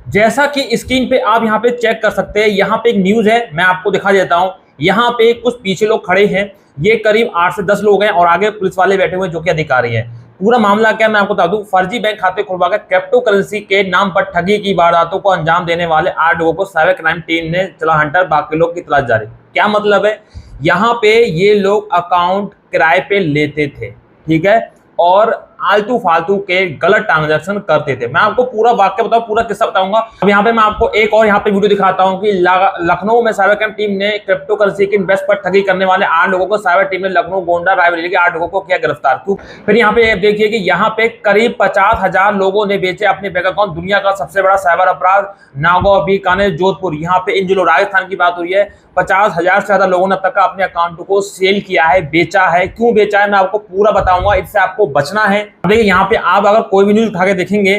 जैसा कि स्क्रीन पे आप यहाँ पे चेक कर सकते हैं, यहाँ पे एक न्यूज है, मैं आपको दिखा देता हूँ। यहाँ पे कुछ पीछे लोग खड़े हैं, ये करीब 8 से 10 लोग हैं और आगे पुलिस वाले बैठे हुए हैं जो कि अधिकारी हैं। पूरा मामला क्या मैं आपको बता दूं, फर्जी बैंक खाते खुलवाकर क्रिप्टो करेंसी के नाम पर ठगी की वारदातों को अंजाम देने वाले 8 लोगों को साइबर क्राइम टीम ने चला हंटर, बाकी लोग की तलाश जारी। क्या मतलब है, यहाँ पे ये लोग अकाउंट किराए पे लेते थे, ठीक है, और आलतू फालतू के गलत ट्रांजैक्शन करते थे। मैं आपको पूरा वाक्य बताऊं, पूरा किस्सा बताऊंगा। अब यहाँ पे मैं आपको एक और यहाँ पे वीडियो दिखाता हूँ कि लखनऊ में साइबर क्राइम टीम ने क्रिप्टो करेंसी की इन्वेस्ट पर ठगी करने वाले 8 लोगों को, साइबर टीम ने लखनऊ, गोंडा, रायबरेली के 8 लोगों को किया गिरफ्तार। क्यों? फिर यहाँ पे देखिए कि यहाँ पे करीब 50,000 लोगों ने बेचे अपने बैंक अकाउंट। दुनिया का सबसे बड़ा साइबर अपराध, नागौर, बीकानेर, जोधपुर, यहाँ पे इन जिलों, राजस्थान की बात हुई है, 50,000 से ज्यादा लोगों ने अब तक अपने अकाउंट को सेल किया है, बेचा है। क्यों बेचा है मैं आपको पूरा बताऊंगा, इससे आपको बचना है। देखिए यहाँ पे आप अगर कोई भी न्यूज उठा के देखेंगे,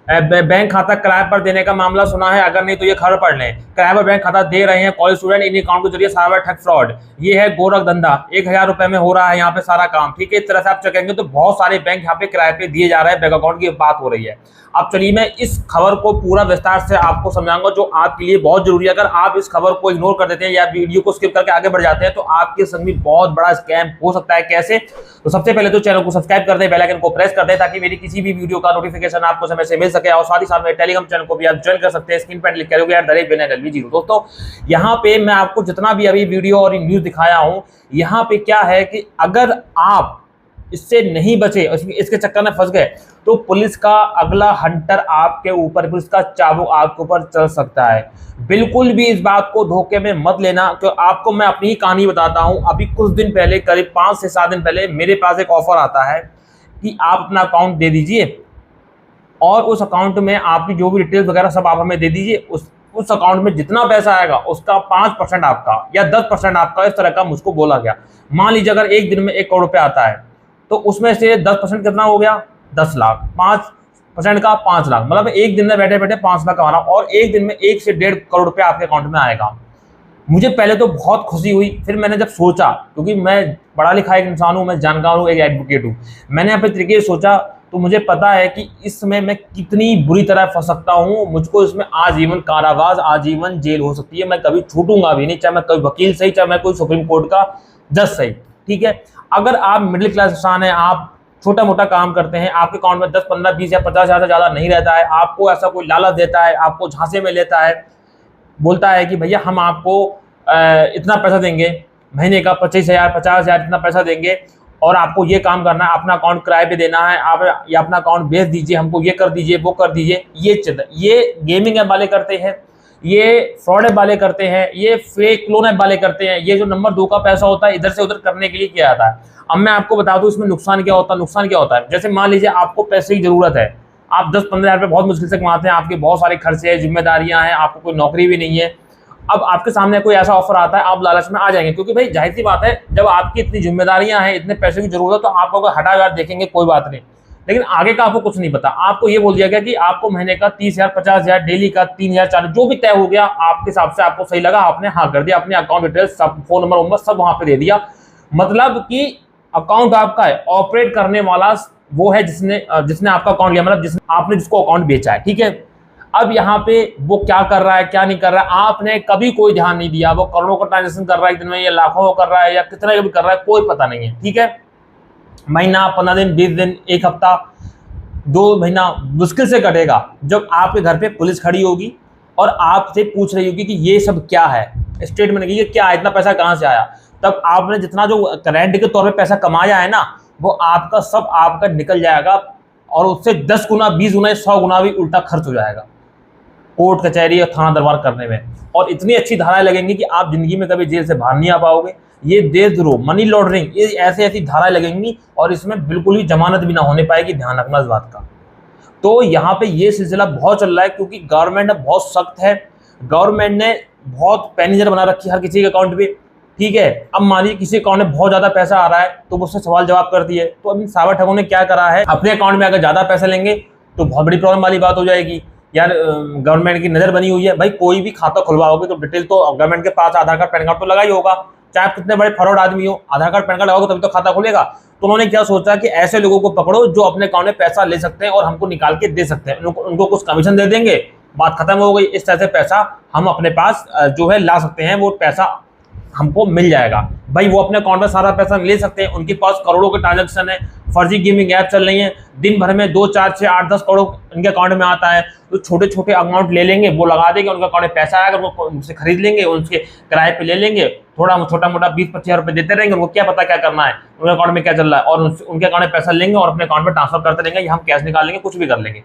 बैंक खाता किराए पर देने का मामला सुना है, अगर नहीं तो ये खबर पढ़ लें। किराए पर बैंक खाता दे रहे हैं कॉलेज स्टूडेंट, इन अकाउंट के जरिए साइबर ठग फ्रॉड, ये है गोरख धंधा, 1000 रुपए में हो रहा है यहाँ पे सारा काम, ठीक है। इस तरह से आप चेकेंगे तो बहुत सारे बैंक यहाँ पे किराए पे दिए जा रहे हैं, बैंक अकाउंट की बात हो रही है। अब चलिए मैं इस खबर को पूरा विस्तार से आपको समझाऊंगा, जो आपके लिए बहुत जरूरी है। अगर आप इस खबर को इग्नोर कर देते हैं या वीडियो को स्किप करके आगे बढ़ जाते हैं तो आपके संग भी बहुत बड़ा स्कैम हो सकता है। कैसे? तो सबसे पहले तो चैनल को सब्सक्राइब कर दें, बेल आइकन को प्रेस कर दें ताकि मेरी किसी भी वीडियो का नोटिफिकेशन आपको समय से मिल सके। और साथ ही साथ मेरे टेलीग्राम चैनल को भी आप ज्वाइन कर सकते हैं, स्क्रीन पर क्लिक करोगे। दोस्तों यहाँ पे मैं आपको जितना भी अभी वीडियो और न्यूज दिखाया हूं, यहाँ पे क्या है कि अगर आप इससे नहीं बचे, इसके चक्कर में फंस गए, तो पुलिस का अगला हंटर आपके ऊपर, पुलिस का चाबुक आपके ऊपर चल सकता है। बिल्कुल भी इस बात को धोखे में मत लेना। तो आपको मैं अपनी ही कहानी बताता हूं। अभी कुछ दिन पहले, करीब 5 से 7 दिन पहले, मेरे पास एक ऑफर आता है कि आप अपना अकाउंट दे दीजिए और उस अकाउंट में आपकी जो भी डिटेल्स वगैरह सब आप हमें दे दीजिए। उस अकाउंट में जितना पैसा आएगा उसका 5% आपका या 10% आपका, इस तरह का मुझको बोला गया। मान लीजिए अगर एक दिन में 1 करोड़ रुपया आता है तो उसमें से 10% कितना हो गया? 10 लाख। 5% का 5 लाख, मतलब एक दिन में बैठे बैठे 5 लाख कमाना, और एक दिन में 1 से 1.5 करोड़ रुपया आपके अकाउंट में आएगा। मुझे पहले तो बहुत खुशी हुई, फिर मैंने जब सोचा, क्योंकि मैं पढ़ा लिखा एक इंसान हूँ, मैं जानकार हूँ, एक एडवोकेट हूँ, मैंने अपने तरीके से सोचा तो मुझे पता है कि इसमें मैं कितनी बुरी तरह फंस सकता हूँ। मुझको इसमें आजीवन कारावास, आजीवन जेल हो सकती है। मैं कभी छूटूंगा भी नहीं, चाहे मैं कोई वकील सही, चाहे मैं कोई सुप्रीम कोर्ट का जज सही, ठीक है। अगर आप मिडिल क्लास इंसान हैं, आप छोटा मोटा काम करते हैं, आपके अकाउंट में 10, 15, 20 या 50,000 से ज़्यादा नहीं रहता है, आपको ऐसा कोई लालच देता है, आपको झांसे में लेता है, बोलता है कि भैया हम आपको इतना पैसा देंगे महीने का, 25,000, 50,000 इतना पैसा देंगे और आपको ये काम करना है, अपना अकाउंट किराए पे देना है, आप या अपना अकाउंट बेच दीजिए, हमको ये कर दीजिए, वो कर दीजिए। ये गेमिंग ऐप वाले करते हैं, ये फ्रॉड ऐप वाले करते हैं, ये फेक लोन ऐप वाले करते हैं। ये जो नंबर 2 का पैसा होता है इधर से उधर करने के लिए किया जाता है। अब मैं आपको बता दूं इसमें नुकसान क्या होता है। नुकसान क्या होता है, जैसे मान लीजिए आपको पैसे की जरूरत है, आप 10-15 हज़ार रुपये बहुत मुश्किल से कमाते हैं, आपके बहुत सारे खर्चे हैं, जिम्मेदारियां हैं, आपको कोई नौकरी भी नहीं है। अब आपके सामने कोई ऐसा ऑफर आता है, आप लालच में आ जाएंगे, क्योंकि भाई जाहिर सी बात है, जब आपकी इतनी जिम्मेदारियां हैं, इतने पैसे की जरूरत है, तो आप अगर हटा देखेंगे कोई बात नहीं, लेकिन आगे का आपको कुछ नहीं पता। आपको ये बोल दिया गया कि आपको महीने का 30,000, 50,000, डेली का 3,000, 4,000, जो भी तय हो गया आपके हिसाब से, आपको सही लगा, आपने हाँ कर दिया, अपने अकाउंट डिटेल्स सब, फोन नंबर सब वहां पे दे दिया। मतलब कि अकाउंट आपका है, ऑपरेट करने वाला वो है जिसने आपका अकाउंट लिया, मतलब आपने जिसको अकाउंट बेचा है, ठीक है। अब यहाँ पे वो क्या कर रहा है, क्या नहीं कर रहा है, आपने कभी कोई ध्यान नहीं दिया। वो करोड़ों का ट्रांजेक्शन कर रहा है एक दिन में, या लाखों का कर रहा है, या कितना भी कर रहा है, कोई पता नहीं है, ठीक है। महीना, 15 दिन, 20 दिन, 1 हफ्ता, 2 महीना मुश्किल से कटेगा जब आपके घर पे पुलिस खड़ी होगी और आपसे पूछ रही होगी कि ये सब क्या है, स्टेटमेंट की, ये क्या है, इतना पैसा कहाँ से आया। तब आपने जितना जो करेंट के तौर पे पैसा कमाया है ना, वो आपका सब आपका निकल जाएगा, और उससे 10 गुना, 20 गुना, 100 गुना भी उल्टा खर्च हो जाएगा कोर्ट कचहरी और थाना दरबार करने में। और इतनी अच्छी धाराएं लगेंगी कि आप जिंदगी में कभी जेल से बाहर नहीं आ पाओगे। ये देशद्रोह, मनी लॉन्ड्रिंग, ये ऐसी धाराएं लगेंगी, और इसमें बिल्कुल भी जमानत भी ना होने पाएगी, ध्यान रखना इस बात का। तो यहाँ पे ये सिलसिला बहुत चल रहा है, क्योंकि गवर्नमेंट बहुत सख्त है। गवर्नमेंट ने बहुत पैनिजर बना रखी है हर किसी के अकाउंट पे, ठीक है। अब मान लीजिए किसी अकाउंट में बहुत ज्यादा पैसा आ रहा है तो उससे सवाल जवाब करती है। तो अभी साइबर ठगों ने क्या करा है, अपने अकाउंट में अगर ज्यादा पैसा लेंगे तो बहुत बड़ी प्रॉब्लम वाली बात हो जाएगी। यार गवर्नमेंट की नजर बनी हुई है, भाई कोई भी खाता खुलवाओगे तो डिटेल तो गवर्नमेंट के पास आधार कार्ड, पैन कार्ड तो लगा ही होगा, चाहे आप कितने बड़े फरॉड आदमी हो, आधार कार्ड, पैन कार्ड लगाओगे तभी तो खाता खुलेगा। तो उन्होंने क्या सोचा कि ऐसे लोगों को पकड़ो जो अपने अकाउंट में पैसा ले सकते हैं और हमको निकाल के दे सकते हैं, उनको कुछ कमीशन दे देंगे बात खत्म हो गई। इस तरह से पैसा हम अपने पास जो है ला सकते हैं, वो पैसा हमको मिल जाएगा। भाई वो अपने अकाउंट में सारा पैसा ले सकते हैं, उनके पास करोड़ों के ट्रांजैक्शन है, फर्जी गेमिंग ऐप चल रही है, दिन भर में 2, 4, 6, 8, 10 करोड़ उनके अकाउंट में आता है। तो छोटे छोटे अमाउंट ले लेंगे, वो लगा देंगे, उनके अकाउंट में पैसा आएगा, वो उनसे खरीद लेंगे, उनके किराए पे ले लेंगे, थोड़ा छोटा मोटा 20-25 हज़ार रुपये देते रहेंगे, उनको क्या पता क्या करना है, उनके अकाउंट में क्या चल रहा है, और उनके अकाउंट में पैसा लेंगे और अपने अकाउंट में ट्रांसफर करते रहेंगे, हम कैश निकाल लेंगे, कुछ भी कर लेंगे।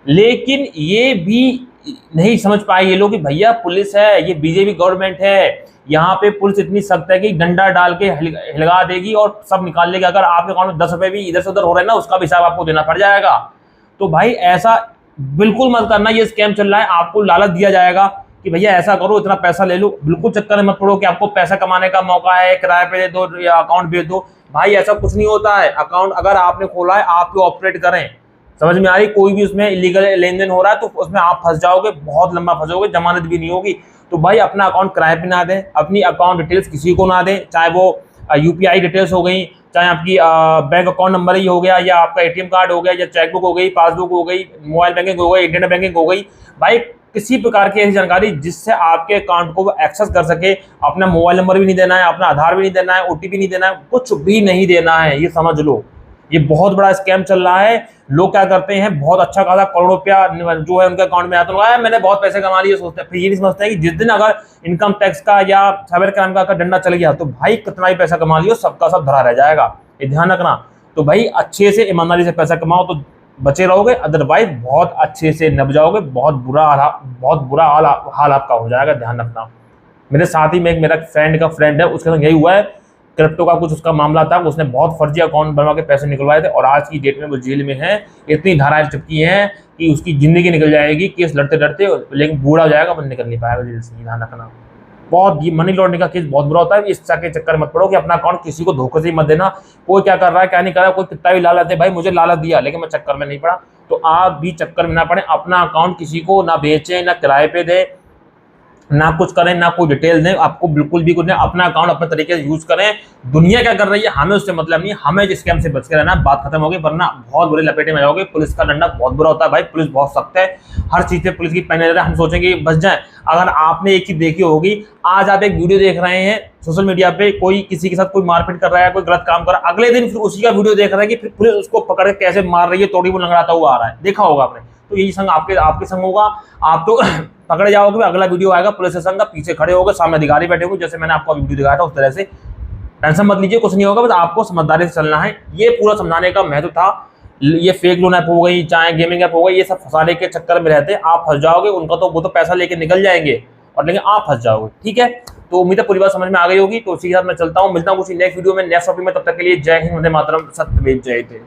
लेकिन ये भी नहीं समझ पाए ये लोग कि भैया पुलिस है, ये बीजेपी गवर्नमेंट है, यहाँ पे पुलिस इतनी सख्त है कि डंडा डाल के हिलगा देगी और सब निकाल लेगी। अगर आपके अकाउंट में 10 रुपए भी इधर से उधर हो रहे हैं ना, उसका भी हिसाब आपको देना पड़ जाएगा। तो भाई ऐसा बिल्कुल मत करना, ये स्कैम चल रहा है, आपको लालच दिया जाएगा कि भैया ऐसा करो, इतना पैसा ले लो। बिल्कुल चक्कर में मत पड़ो कि आपको पैसा कमाने का मौका है, किराए पे दे दो या अकाउंट भेज दो। भाई ऐसा कुछ नहीं होता है। अकाउंट अगर आपने खोला है, आप ही ऑपरेट करें। समझ में आ रही? कोई भी उसमें इलीगल लेन देन हो रहा है तो उसमें आप फंस जाओगे, बहुत लंबा फंसोगे, जमानत भी नहीं होगी। तो भाई अपना अकाउंट किराए पे ना दें, अपनी अकाउंट डिटेल्स किसी को ना दें, चाहे वो यूपीआई डिटेल्स हो गई, चाहे आपकी बैंक अकाउंट नंबर ही हो गया, या आपका एटीएम कार्ड हो गया, या चेकबुक हो गई, पासबुक हो गई, मोबाइल बैंकिंग हो गई, इंटरनेट बैंकिंग हो गई। भाई किसी प्रकार की ऐसी जानकारी जिससे आपके अकाउंट को वो एक्सेस कर सके। अपना मोबाइल नंबर भी नहीं देना है, अपना आधार भी नहीं देना है, ओटीपी नहीं देना है, कुछ भी नहीं देना है। ये समझ लो, ये बहुत बड़ा स्कैम चल रहा है। लोग क्या करते हैं, बहुत अच्छा खासा करोड़ों रुपया जो है उनके अकाउंट में आता है, मैंने बहुत पैसे कमा लिए सोचते हैं। फिर ये नहीं समझते हैं कि जिस दिन अगर इनकम टैक्स का या साइबर क्राइम का डंडा चल गया तो भाई कितना ही पैसा कमा लियो, सबका सब धरा रह जाएगा। ये ध्यान रखना। तो भाई अच्छे से ईमानदारी से पैसा कमाओ तो बचे रहोगे, अदरवाइज बहुत अच्छे से नब जाओगे, बहुत बुरा हाल आपका हो जाएगा। ध्यान रखना। मेरे साथ ही में एक मेरा फ्रेंड का फ्रेंड है, उसके संग यही हुआ है। क्रिप्टो का कुछ उसका मामला था, उसने बहुत फर्जी अकाउंट बनवा के पैसे निकलवाए थे और आज की डेट में वो जेल में है। इतनी धाराएं चिपकी हैं कि उसकी जिंदगी निकल जाएगी, केस लड़ते लड़ते, लेकिन बूढ़ा हो जाएगा, वो निकल नहीं पाएगा जेल से। ध्यान रखना। बहुत ये मनी लॉन्ड्रिंग का केस बहुत बुरा होता है। इस के चक्कर मत पड़ो कि अपना अकाउंट किसी को धोखे से मत देना। कोई क्या कर रहा है क्या नहीं कर रहा है, कोई कितना भी लालच दे, भाई मुझे लालच दिया लेकिन मैं चक्कर में नहीं पड़ा, तो आप भी चक्कर में ना पड़े। अपना अकाउंट किसी को ना बेचें, ना किराए पे दें, ना कुछ करें, ना कोई डिटेल दें, आपको बिल्कुल भी कुछ नहीं। अपना अकाउंट अपने तरीके से यूज करें। दुनिया क्या कर रही है हमें उससे मतलब नहीं, हमें इस स्कैम से बच के रहना। बात खत्म हो गई, वरना बहुत बुरे लपेटे में जाओगे। पुलिस का डंडा बहुत बुरा होता है भाई, पुलिस बहुत सख्त है, हर चीज पे पुलिस की पैन नजर है। हम सोचेंगे बच जाए। अगर आपने एक चीज देखी होगी, आज आप एक वीडियो देख रहे हैं सोशल मीडिया पे, कोई किसी के साथ कोई मारपीट कर रहा है, कोई गलत काम कर रहा है, अगले दिन फिर उसी का वीडियो देख रहा है कि फिर पुलिस उसको पकड़ के कैसे मार रही है, तोड़ी वो लंगड़ाता हुआ आ रहा है, देखा होगा आपने। तो यही संग आपके संग होगा। आप तो पकड़े जाओगे, अगला वीडियो आएगा पुलिस स्टेशन का, पीछे खड़े होगे, सामने अधिकारी बैठे होंगे, जैसे मैंने आपको वीडियो दिखाया था उस तरह से। टेंशन मत लीजिए, कुछ नहीं होगा, बस आपको समझदारी से चलना है। ये पूरा समझाने का महत्व था। ये फेक लोन ऐप हो गई, चाहे गेमिंग ऐप हो गई, ये सब फंसाने के चक्कर में रहते हैं, आप फंस जाओगे। उनका तो वो तो पैसा लेके निकल जाएंगे और लेकिन आप फंस जाओगे। ठीक है, तो उम्मीद है पूरी बात समझ में आ गई होगी। तो इसी के साथ मैं चलता हूँ, मिलता हूँ कुछ नेक्स्ट वीडियो में, नेक्स्ट टॉपिक में। तब तक के लिए जय हिंद, वंदे मातरम, सत्यमेव जयते।